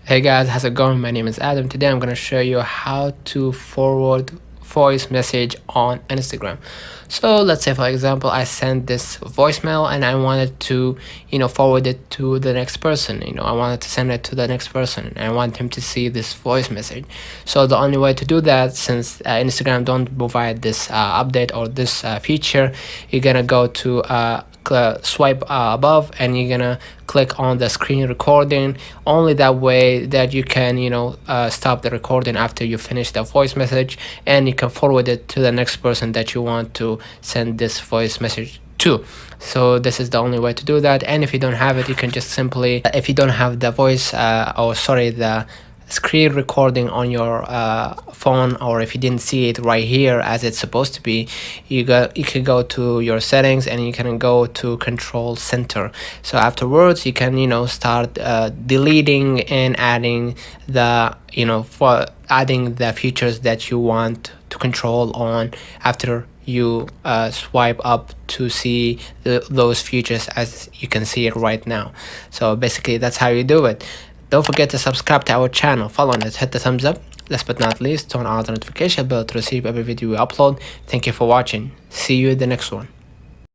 Hey guys, how's it going? My name is Adam. Today I'm going to show you how to forward voice message on Instagram. So let's say for example I sent this voicemail and I wanted to forward it to the next person. I wanted to send it to the next person and I want him to see this voice message. So the only way to do that, since Instagram don't provide this update or this feature, you're gonna go to swipe above and you're gonna click on the screen recording. Only that way that you can stop the recording after you finish the voice message, and you can forward it to the next person that you want to send this voice message to. So this is the only way to do that. And if you don't have it, you can just simply, if you don't have the voice the screen recording on your phone, or if you didn't see it right here as it's supposed to be, you can go to your settings and you can go to control center. So afterwards you can start deleting and adding the for adding the features that you want to control on after you swipe up to see those features as you can see it right now. So basically that's how you do it. Don't forget to subscribe to our channel, follow us, hit the thumbs up. Last but not least, turn on the notification bell to receive every video we upload. Thank you for watching. See you in the next one.